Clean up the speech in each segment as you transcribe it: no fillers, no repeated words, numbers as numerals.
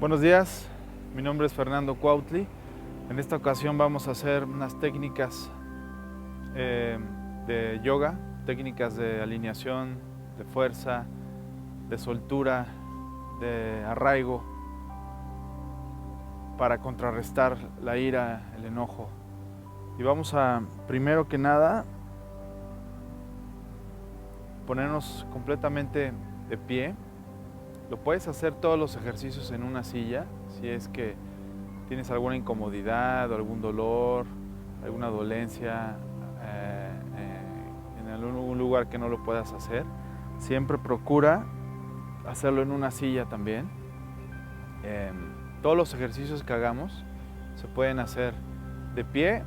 Buenos días, mi nombre es Fernando Cuautli. En esta ocasión vamos a hacer unas técnicas de yoga, técnicas de alineación, de fuerza, de soltura, de arraigo, para contrarrestar la ira, el enojo. Y vamos a, primero que nada, ponernos completamente de pie. Lo puedes hacer todos los ejercicios en una silla, si es que tienes alguna incomodidad o algún dolor, alguna dolencia en algún lugar que no lo puedas hacer. Siempre procura hacerlo en una silla también. Todos los ejercicios que hagamos se pueden hacer de pie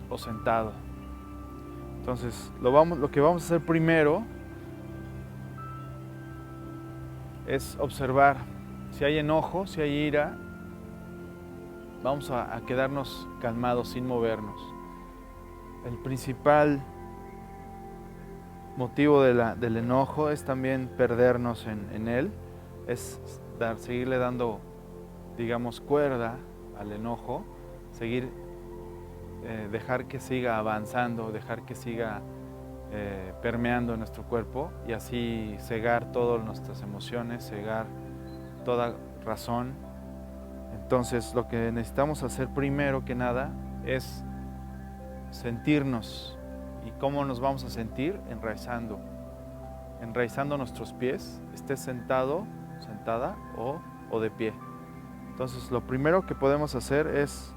o sentado. Entonces, lo que vamos a hacer primero es observar si hay enojo, si hay ira. Vamos a quedarnos calmados sin movernos. El principal motivo del enojo es también perdernos en él, es seguirle dando, digamos, cuerda al enojo, dejar que siga avanzando, dejar que siga permeando nuestro cuerpo y así cegar todas nuestras emociones, cegar toda razón. Entonces lo que necesitamos hacer primero que nada es sentirnos. ¿Y cómo nos vamos a sentir? Enraizando nuestros pies, estés sentado, sentada o de pie. Entonces lo primero que podemos hacer es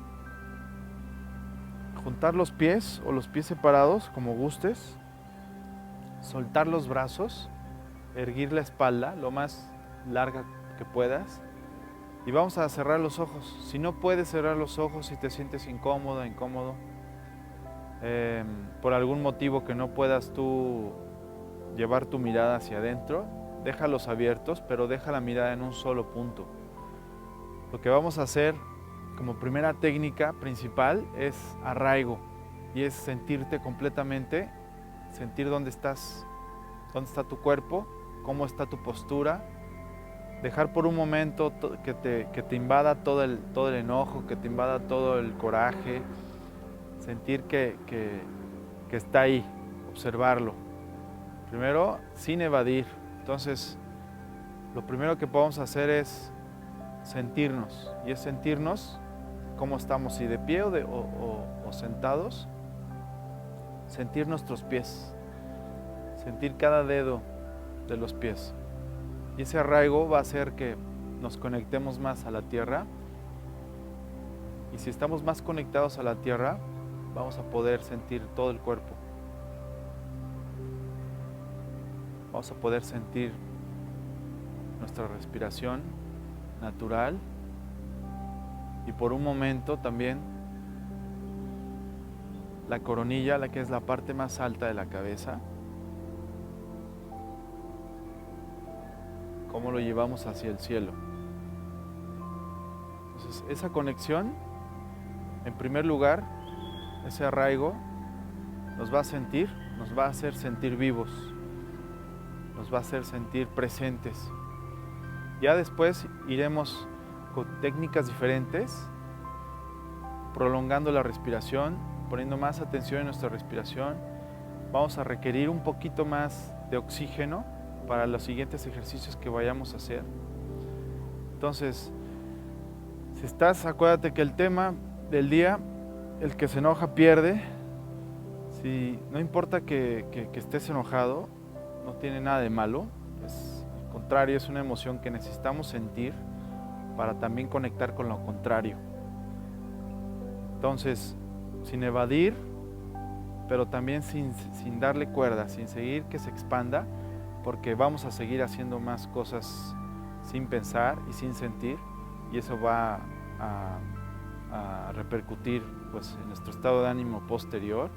juntar los pies o los pies separados como gustes, soltar los brazos, erguir la espalda lo más larga que puedas y vamos a cerrar los ojos. Si no puedes cerrar los ojos, si te sientes incómodo, por algún motivo que no puedas tú llevar tu mirada hacia adentro, déjalos abiertos, pero deja la mirada en un solo punto. Lo que vamos a hacer como primera técnica principal es arraigo y es sentirte completamente, sentir dónde está tu cuerpo, cómo está tu postura, dejar por un momento que te invada todo el enojo, que te invada todo el coraje, sentir que está ahí, observarlo. Primero, sin evadir. Entonces, lo primero que podemos hacer es sentirnos, y es sentirnos cómo estamos, si de pie o sentados, sentir nuestros pies, sentir cada dedo de los pies. Y ese arraigo va a hacer que nos conectemos más a la tierra. Y si estamos más conectados a la tierra, vamos a poder sentir todo el cuerpo. Vamos a poder sentir nuestra respiración natural. Y por un momento también la coronilla, la que es la parte más alta de la cabeza, cómo lo llevamos hacia el cielo. Entonces, esa conexión, en primer lugar, ese arraigo nos va a hacer sentir vivos, nos va a hacer sentir presentes. Ya después iremos con técnicas diferentes, prolongando la respiración, poniendo más atención en nuestra respiración. Vamos a requerir un poquito más de oxígeno para los siguientes ejercicios que vayamos a hacer. Entonces, acuérdate que el tema del día, el que se enoja pierde. No importa que estés enojado, no tiene nada de malo. Al contrario, es una emoción que necesitamos sentir para también conectar con lo contrario. Entonces, sin evadir, pero también sin darle cuerda, sin seguir que se expanda, porque vamos a seguir haciendo más cosas sin pensar y sin sentir, y eso va a repercutir pues, en nuestro estado de ánimo posterior,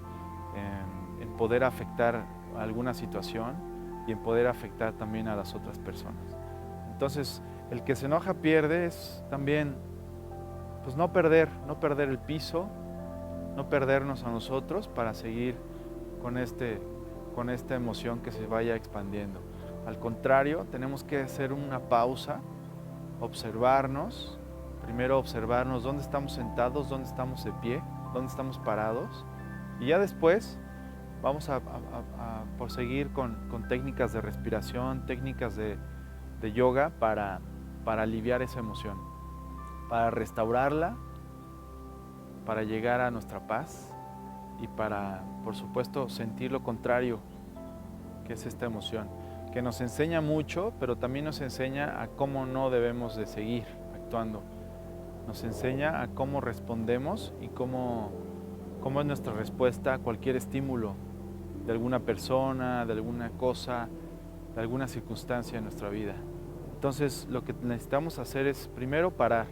en poder afectar alguna situación y en poder afectar también a las otras personas. Entonces, el que se enoja pierde es también pues, no perder el piso, no perdernos a nosotros para seguir con esta emoción que se vaya expandiendo. Al contrario, tenemos que hacer una pausa observarnos, primero observarnos dónde estamos sentados, dónde estamos de pie, dónde estamos parados, y ya después vamos a proseguir con técnicas de respiración, técnicas de yoga para aliviar esa emoción, para restaurarla, para llegar a nuestra paz y para, por supuesto, sentir lo contrario, que es esta emoción, que nos enseña mucho, pero también nos enseña a cómo no debemos de seguir actuando. Nos enseña a cómo respondemos y cómo es nuestra respuesta a cualquier estímulo de alguna persona, de alguna cosa, de alguna circunstancia en nuestra vida. Entonces, lo que necesitamos hacer es primero parar,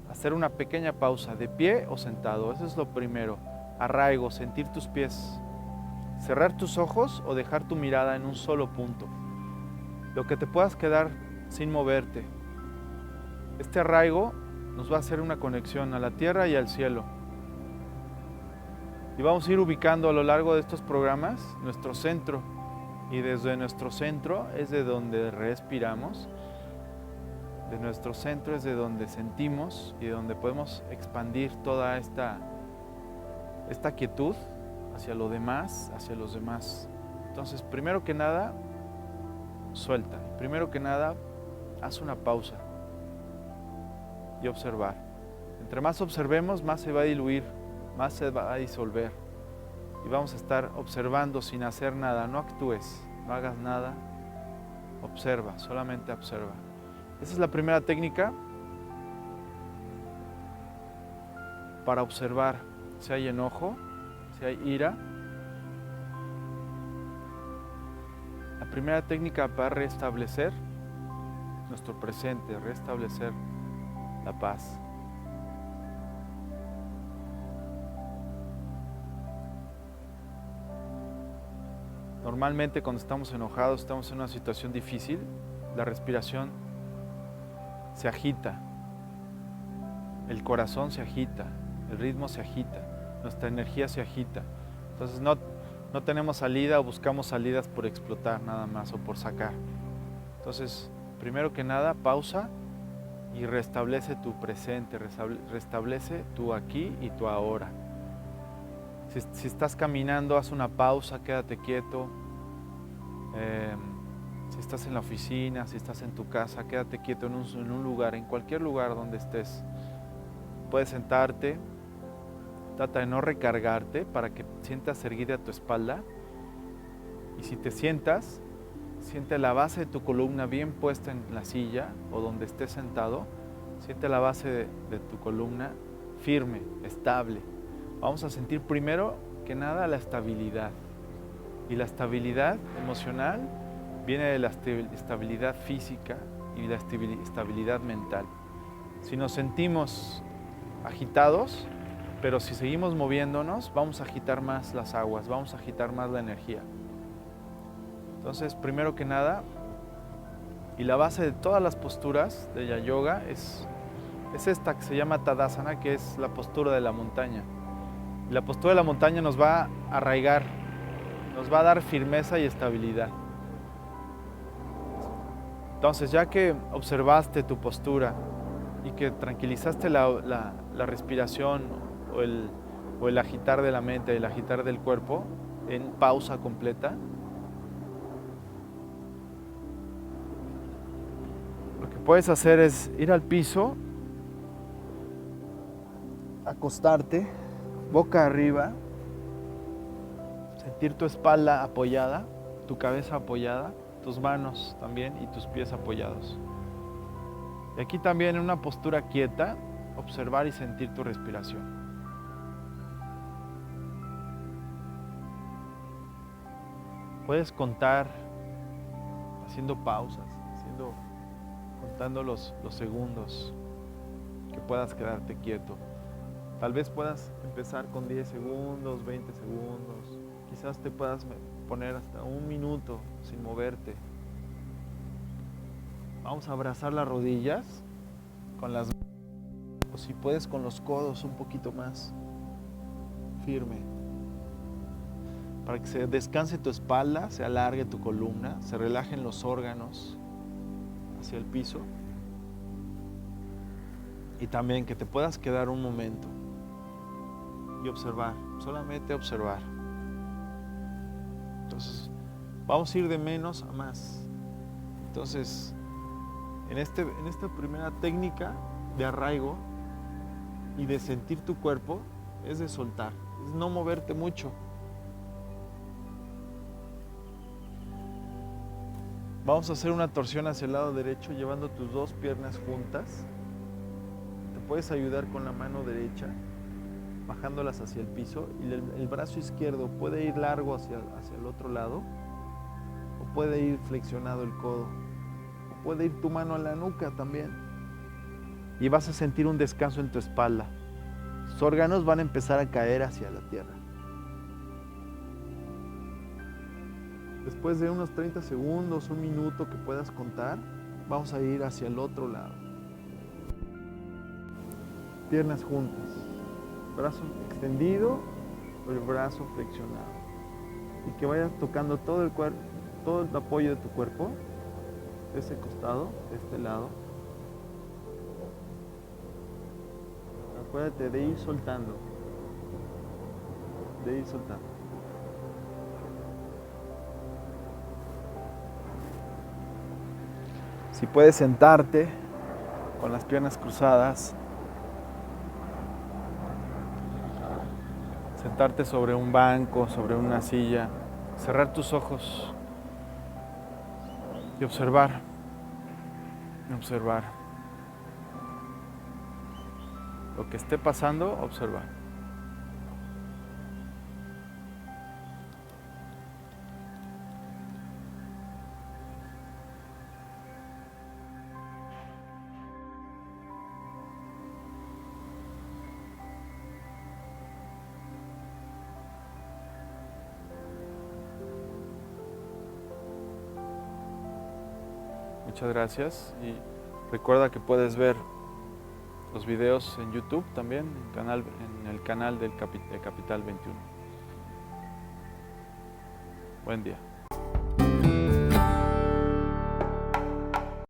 hacer una pequeña pausa, de pie o sentado. Eso es lo primero. Arraigo, sentir tus pies, cerrar tus ojos o dejar tu mirada en un solo punto. Lo que te puedas quedar sin moverte. Este arraigo nos va a hacer una conexión a la tierra y al cielo. Y vamos a ir ubicando a lo largo de estos programas nuestro centro. Y desde nuestro centro es de donde respiramos. De nuestro centro es de donde sentimos y de donde podemos expandir toda esta quietud hacia lo demás, hacia los demás. Entonces, primero que nada, suelta. Primero que nada, haz una pausa y observar. Entre más observemos, más se va a diluir, más se va a disolver. Y vamos a estar observando sin hacer nada. No actúes, no hagas nada. Observa, solamente observa. Esa es la primera técnica para observar si hay enojo, si hay ira. La primera técnica para restablecer nuestro presente, restablecer la paz. Normalmente cuando estamos enojados, estamos en una situación difícil, la respiración se agita, el corazón se agita, el ritmo se agita, nuestra energía se agita. Entonces no tenemos salida o buscamos salidas por explotar nada más o por sacar. Entonces, primero que nada, pausa y restablece tu presente, restablece tu aquí y tu ahora. Si estás caminando, haz una pausa, quédate quieto. Si estás en la oficina, si estás en tu casa, quédate quieto en un lugar, en cualquier lugar donde estés. Puedes sentarte, trata de no recargarte para que sientas erguida tu espalda. Y si te sientas, siente la base de tu columna bien puesta en la silla o donde estés sentado. Siente la base de tu columna firme, estable. Vamos a sentir primero que nada la estabilidad. Y la estabilidad emocional viene de la estabilidad física y la estabilidad mental. Si nos sentimos agitados, pero si seguimos moviéndonos, vamos a agitar más las aguas, vamos a agitar más la energía. Entonces, primero que nada, y la base de todas las posturas de la yoga es esta que se llama Tadasana, que es la postura de la montaña. Y la postura de la montaña nos va a arraigar, nos va a dar firmeza y estabilidad. Entonces, ya que observaste tu postura y que tranquilizaste la respiración o el agitar de la mente, el agitar del cuerpo en pausa completa, lo que puedes hacer es ir al piso, acostarte, boca arriba, sentir tu espalda apoyada, tu cabeza apoyada, tus manos también y tus pies apoyados. Y aquí también en una postura quieta, observar y sentir tu respiración. Puedes contar haciendo pausas, contando los segundos que puedas quedarte quieto. Tal vez puedas empezar con 10 segundos, 20 segundos. Quizás te puedas poner hasta 1 minuto sin moverte. Vamos a abrazar las rodillas con las manos, o si puedes con los codos un poquito más firme. Para que se descanse tu espalda, se alargue tu columna, se relajen los órganos hacia el piso. Y también que te puedas quedar un momento y observar, solamente observar. Entonces, vamos a ir de menos a más. Entonces, en esta primera técnica de arraigo y de sentir tu cuerpo, es de soltar, es no moverte mucho. Vamos a hacer una torsión hacia el lado derecho, llevando tus dos piernas juntas. Te puedes ayudar con la mano derecha, bajándolas hacia el piso, y el brazo izquierdo puede ir largo hacia el otro lado, o puede ir flexionado el codo, o puede ir tu mano a la nuca también. Y vas a sentir un descanso en tu espalda. Tus órganos van a empezar a caer hacia la tierra. Después de unos 30 segundos, un minuto que puedas contar, vamos a ir hacia el otro lado. Piernas juntas, brazo extendido, el brazo flexionado. Y que vayas tocando todo el cuerpo, todo el apoyo de tu cuerpo, de ese costado, de este lado. Acuérdate de ir soltando, de ir soltando. Si puedes sentarte con las piernas cruzadas, sentarte sobre un banco, sobre una silla, cerrar tus ojos y observar, lo que esté pasando, observar. Muchas gracias y recuerda que puedes ver los videos en YouTube también, en el canal de Capital 21. Buen día.